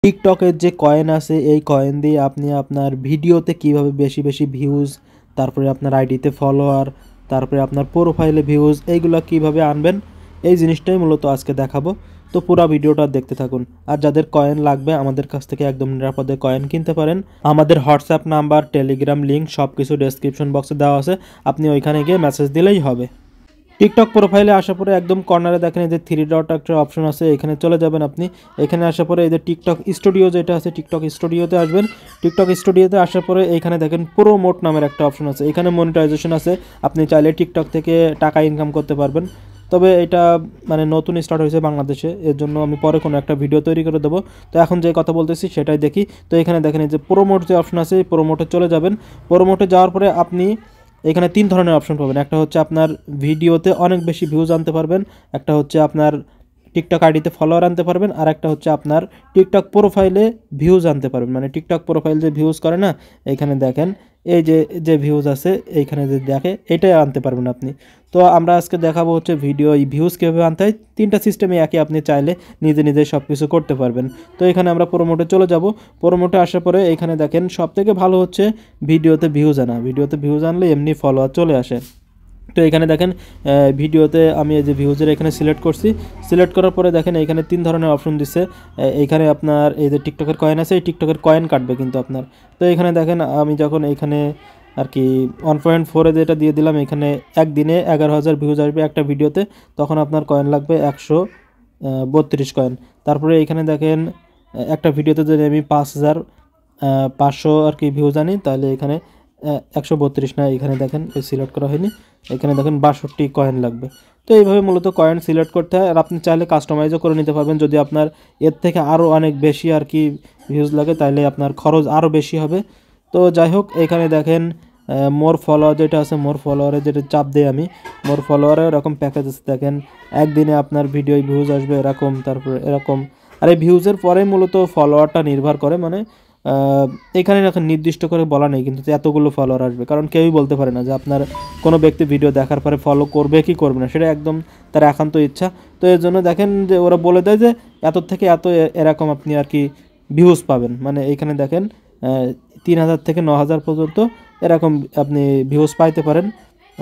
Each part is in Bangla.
টিকটকের যে কয়েন আছে এই কয়েন দিয়ে আপনি আপনার ভিডিওতে কিভাবে বেশি বেশি ভিউজ, তারপরে আপনার আইডিতে ফলোয়ার, তারপরে আপনার প্রোফাইলে ভিউজ এইগুলো কিভাবে আনবেন এই জিনিসটাই মূলত আজকে দেখাবো। তো পুরো ভিডিওটা দেখতে থাকুন। আর যাদের কয়েন লাগবে আমাদের কাছ থেকে একদম নিরাপদে কয়েন কিনতে পারেন। আমাদের হোয়াটসঅ্যাপ নাম্বার, টেলিগ্রাম লিঙ্ক সব কিছু ডেসক্রিপশন বক্সে দেওয়া আছে, আপনি ওইখানে গিয়ে মেসেজ দিলেই হবে। টিকটক প্রোফাইলে আসার পরে একদম কর্নারে দেখেন এই যে 3 ডট একটা অপশন আছে, এখানে চলে যাবেন আপনি। এখানে আসার পরে এই যে টিকটক স্টুডিও যেটা আছে, টিকটক স্টুডিওতে আসবেন। টিকটক স্টুডিওতে আসার পরে এইখানে দেখেন প্রোমোট নামের একটা অপশন আছে, এখানে মনিটাইজেশন আছে। আপনি চাইলে টিকটক থেকে টাকা ইনকাম করতে পারবেন। তবে এটা মানে নতুন স্টার্ট হয়েছে বাংলাদেশে, এর জন্য আমি পরে কোনো একটা ভিডিও তৈরি করে দেবো। তো এখন যে কথা বলতেছি সেটাই দেখি। তো এখানে দেখেন এই যে প্রোমোট যে অপশন আছে, এই প্রোমোটে চলে যাবেন। প্রোমোটে যাওয়ার পরে আপনি এখানে 3 ধরনের অপশন পাবেন। একটা হচ্ছে আপনার ভিডিওতে অনেক বেশি ভিউজ আনতে পারবেন, একটা হচ্ছে আপনার টিকটক আইডিতে ফলোয়ার আনতে পারবেন, আর একটা হচ্ছে আপনার টিকটক প্রোফাইলে ভিউজ আনতে পারবেন। মানে টিকটক প্রোফাইল যে ভিউজ করে না, এখানে দেখেন এই যে যে ভিউজ আছে এইখানে যে দেখে এটাই আনতে পারবেন আপনি। তো আমরা আজকে দেখাবো হচ্ছে ভিডিও এই ভিউজ কীভাবে আনতে হয়। 3টা সিস্টেমে একই, আপনি চাইলে নিজে নিজে সব কিছু করতে পারবেন। তো এখানে আমরা প্রোমোটে চলে যাব। প্রোমোটে আসার পরে এখানে দেখেন সবথেকে ভালো হচ্ছে ভিডিওতে ভিউজ আনা। ভিডিওতে ভিউজ আনলে এমনি ফলোয়ার চলে আসে। তো এখানে দেখেন ভিডিওতে আমি এই যে ভিউজের এখানে সিলেক্ট করছি। সিলেক্ট করার পরে দেখেন এখানে 3 ধরনের অপশন দিচ্ছে। এইখানে আপনার এই যে টিকটকের কয়েন আছে, এই টিকটকের কয়েন কাটবে কিন্তু আপনার। তো এখানে দেখেন আমি যখন এইখানে আর কি 1.4 যেটা দিয়ে দিলাম, এখানে একদিনে 11,000 ভিউজ আসবে একটা ভিডিওতে, তখন আপনার কয়েন লাগবে 132 কয়েন। তারপরে এখানে দেখেন একটা ভিডিওতে যদি আমি 5,500 আর কি ভিউজ আনি, তাহলে এখানে 132 না, এখানে দেখেন সিলেক্ট করা হয়নি, এখানে দেখেন 62 কয়েন লাগবে। তো এইভাবে মূলত কয়েন সিলেক্ট করতে হয়। আর আপনি চাইলে কাস্টমাইজও করে নিতে পারবেন, যদি আপনার এর থেকে আরও অনেক বেশি আর কি ভিউজ লাগে তাহলে আপনার খরচ আরও বেশি হবে। তো যাই হোক, এখানে দেখেন মোর ফলোয়ার যেটা আছে, মোর ফলোয়ারে যেটা চাপ দিই আমি, মোর ফলোয়ারে এরকম প্যাকেজ আছে দেখেন, একদিনে আপনার ভিডিও ভিউজ আসবে এরকম, তারপরে এরকম। আর এই ভিউজের পরে মূলত ফলোয়ারটা নির্ভর করে, মানে এখানে এখন নির্দিষ্ট করে বলা নেই কিন্তু এতগুলো ফলোয়ার আসবে, কারণ কেউই বলতে পারে না যে আপনার কোনো ব্যক্তি ভিডিও দেখার পরে ফলো করবে কি করবে না, সেটা একদম তার একান্ত ইচ্ছা। তো এর জন্য দেখেন যে ওরা বলে দেয় যে এত থেকে এত এরকম আপনি আর কি ভিউজ পাবেন। মানে এইখানে দেখেন 3,000 থেকে 9,000 পর্যন্ত এরকম আপনি ভিউজ পাইতে পারেন।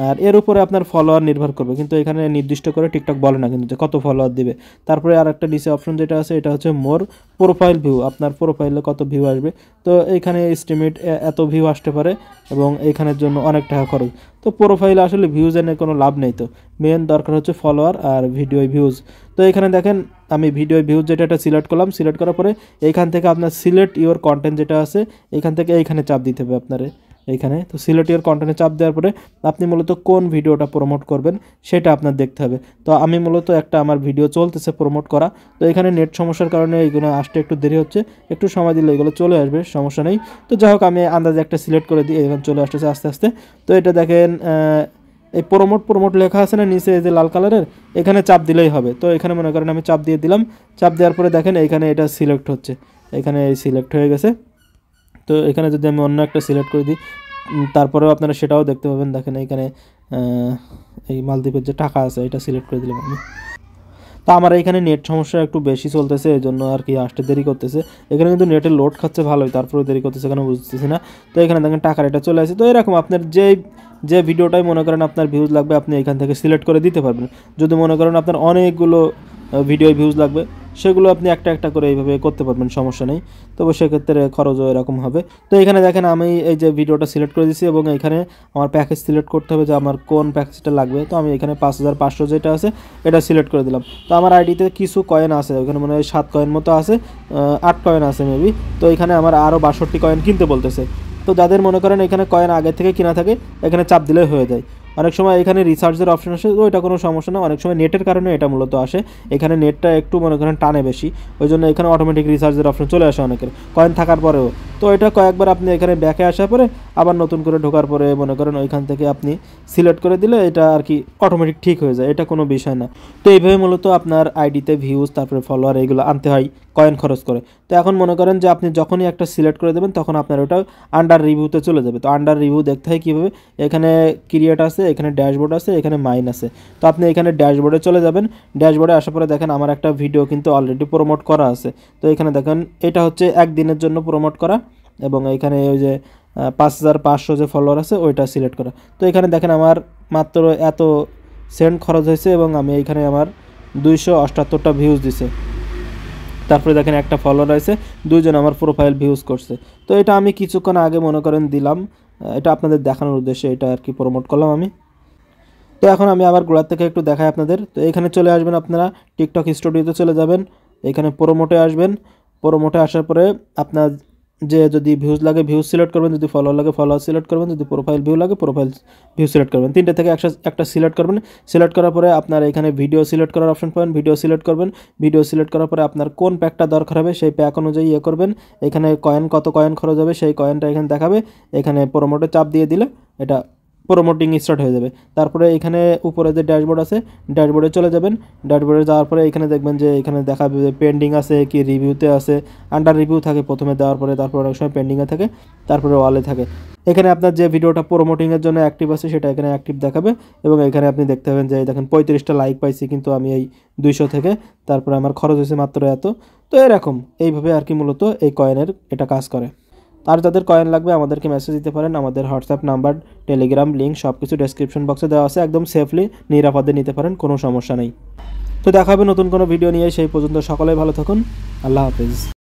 আর এর উপরে আপনার ফলোয়ার নির্ভর করবে, কিন্তু এখানে নির্দিষ্ট করে টিকটক বলে না কিন্তু যে কত ফলোয়ার দিবে। তারপরে আর একটা নিচে অপশন যেটা আছে, এটা হচ্ছে মোর প্রোফাইল ভিউ, আপনার প্রোফাইলে কত ভিউ আসবে। তো এইখানে এস্টিমেট এত ভিউ আসতে পারে এবং এইখানের জন্য অনেক টাকা খরচ। তো প্রোফাইলে আসলে ভিউজ এনে কোনো লাভ নেই, তো মেন দরকার হচ্ছে ফলোয়ার আর ভিডিও ভিউজ। তো এখানে দেখেন আমি ভিডিও ভিউজ যেটা এটা সিলেক্ট করলাম। সিলেক্ট করার পরে এইখান থেকে আপনার সিলেক্ট ইওর কন্টেন্ট যেটা আছে, এইখান থেকে এইখানে চাপ দিতে হবে আপনার এইখানে। তো সিলেক্ট ইওর কন্টেন্টে চাপ দেওয়ার পরে আপনি মূলত কোন ভিডিওটা প্রমোট করবেন সেটা আপনার দেখতে হবে। তো আমি মূলত একটা আমার ভিডিও চলতেছে প্রমোট করা, তো এখানে নেট সমস্যার কারণে এইগুলো আসতে একটু দেরি হচ্ছে, একটু সময় দিলে এগুলো চলে আসবে, সমস্যা নেই। তো যাই হোক, আমি আন্দাজে একটা সিলেক্ট করে দিই, এখানে চলে আসতেছে আস্তে আস্তে। তো এটা দেখেন এই প্রমোট লেখা আছে না নিচে, এই যে লাল কালারের, এখানে চাপ দিলেই হবে। তো এখানে মনে করেন আমি চাপ দিয়ে দিলাম। চাপ দেওয়ার পরে দেখেন এইখানে এটা সিলেক্ট হচ্ছে, এখানে সিলেক্ট হয়ে গেছে। তো এখানে যদি আমি অন্য একটা সিলেক্ট করে দিই, তারপরেও আপনারা সেটাও দেখতে পাবেন। দেখেন এইখানে এই মালদ্বীপের যে টাকা আছে এটা সিলেক্ট করে দিলাম আমি। তো আমার এখানে নেট সমস্যা একটু বেশি চলতেছে, এই জন্য আর কি আসতে দেরি করতেছে। এখানে কিন্তু নেটের লোড খাচ্ছে ভালোই, তারপরেও দেরি করতেছে কেন বুঝতেছি না। তো এখানে দেখেন টাকার এটা চলে আসে। তো এরকম আপনার যে ভিডিওটাই মনে করেন আপনার ভিউজ লাগবে, আপনি এখান থেকে সিলেক্ট করে দিতে পারবেন। যদি মনে করেন আপনার অনেকগুলো ভিডিও ভিউজ লাগবে, সেগুলো আপনি একটা একটা করে এইভাবে করতে পারবেন, সমস্যা নেই। তবে সেক্ষেত্রে খরচও এরকম হবে। তো এখানে দেখেন আমি এই যে ভিডিওটা সিলেক্ট করে দিয়েছি এবং এখানে আমার প্যাকেজ সিলেক্ট করতে হবে যে আমার কোন প্যাকেজটা লাগবে। তো আমি এখানে 5,500 যেটা আছে এটা সিলেক্ট করে দিলাম। তো আমার আইডিতে কিছু কয়েন আছে, ওখানে মনে হয় 7 কয়েন মতো আছে, 8 কয়েন আছে মেবি। তো এখানে আমার আরও 62 কয়েন কিনতে বলতেছে। তো যাদের মনে করেন এখানে কয়েন আগে থেকে কিনা থাকে, এখানে চাপ দিলে হয়ে যায়। অনেক সময় এখানে রিচার্জের অপশন আসে, তো এটা কোনো সমস্যা না। অনেক সময় নেটের কারণে এটা মূলত আসে, এখানে নেটটা একটু মনে করেন টানে বেশি, ওই জন্য এখানে অটোমেটিক রিচার্জের অপশন চলে আসে অনেকের কয়েন থাকার পরেও। তো এটা কয়েকবার আপনি এখানে ব্যাকে আসার পরে আবার নতুন করে ঢোকার পরে মনে করেন ওইখান থেকে আপনি সিলেক্ট করে দিলে এটা আর কি অটোমেটিক ঠিক হয়ে যায়, এটা কোনো বিষয় না। তো এইভাবে মূলত আপনার আইডিতে ভিউজ, তারপরে ফলোয়ার এইগুলো আনতে হয় কয়েন খরচ করে। তো এখন মনে করেন যে আপনি যখনই একটা সিলেক্ট করে দেবেন তখন আপনার ওটা আন্ডার রিভিউতে চলে যাবে। তো আন্ডার রিভিউ দেখতে হয় কীভাবে, এখানে ক্রিয়েট আছে, এখানে ড্যাশবোর্ড আছে, এখানে মাইন আছে। তো আপনি এখানে ড্যাশবোর্ডে চলে যাবেন। ড্যাশবোর্ডে আসার পরে দেখেন আমার একটা ভিডিও কিন্তু অলরেডি প্রমোট করা আছে। তো এখানে দেখেন এটা হচ্ছে একদিনের জন্য প্রমোট করা, এবং এখানে ওই যে 5500 যে ফলোয়ার আছে ওইটা সিলেক্ট করা। তো এখানে দেখেন আমার মাত্র এত সেন্ট খরচ হয়েছে এবং আমি এখানে আমার 278টা ভিউজ দিছে। তারপরে দেখেন একটা ফলোয়ার আছে, 2 জন আমার প্রোফাইল ভিউজ করছে। তো এটা আমি কিছুক্ষণ আগে মনে করেন দিলাম, এটা আপনাদের দেখানোর উদ্দেশ্যে এটা আর কি প্রমোট করলাম আমি। তো এখন আমি আবার গোড়ার থেকে একটু দেখাই আপনাদের। তো এখানে চলে আসবেন, আপনারা টিকটক স্টুডিওতে চলে যাবেন, এখানে প্রোমোটে আসবেন। প্রোমোটে আসার পরে আপনার যে যদি ভিউজ লাগে ভিউজ সিলেক্ট করবেন, যদি ফলোয়ার লাগে ফলোয়ার সিলেক্ট করবেন, যদি প্রোফাইল ভিউ লাগে প্রোফাইল ভিউ সিলেক্ট করবেন। 3টে থেকে একটা সিলেক্ট করবেন। সিলেক্ট করার পরে আপনার এখানে ভিডিও সিলেক্ট করার অপশন পাবেন, ভিডিও সিলেক্ট করবেন। ভিডিও সিলেক্ট করার পরে আপনার কোন প্যাকটা দরকার হবে সেই প্যাক অনুযায়ী করবেন। এখানে কত কয়েন খরচ হবে সেই কয়েনটা এখানে দেখাবে। এখানে প্রোমোটে চাপ দিয়ে দিলে এটা প্রোমোটিং স্টার্ট হয়ে যাবে। তারপরে এখানে উপরে যে ড্যাশবোর্ড আছে ড্যাশবোর্ডে চলে যাবেন। ড্যাশবোর্ডে যাওয়ার পরে এখানে দেখবেন যে এখানে দেখাবে যে পেন্ডিং আছে কি রিভিউতে আছে। আন্ডার রিভিউ থাকে প্রথমে দেওয়ার পরে, তারপর অনেক সময় পেন্ডিংয়ে থাকে, তারপরে ওয়ালে থাকে। এখানে আপনার যে ভিডিওটা প্রোমোটিংয়ের জন্য অ্যাক্টিভ আছে সেটা এখানে অ্যাক্টিভ দেখাবে, এবং এখানে আপনি দেখতে পাবেন যে দেখেন 35টা লাইক পাইছি কিন্তু আমি এই 200 থেকে, তারপরে আমার খরচ হয়েছে মাত্র এত। তো এরকম এইভাবে আর কি মূলত এই কয়েনের এটা কাজ করে। আর যাদের কয়েন লাগবে আমাদেরকে মেসেজ দিতে পারেন। আমাদের হোয়াটসঅ্যাপ নাম্বার, টেলিগ্রাম লিঙ্ক সব কিছু ডেসক্রিপশন বক্সে দেওয়া আছে, একদম সেফলি নিরাপদে নিতে পারেন, কোনো সমস্যা নেই। তো দেখা হবে নতুন কোনো ভিডিও নিয়ে, সেই পর্যন্ত সকলেই ভালো থাকুন। আল্লাহ হাফেজ।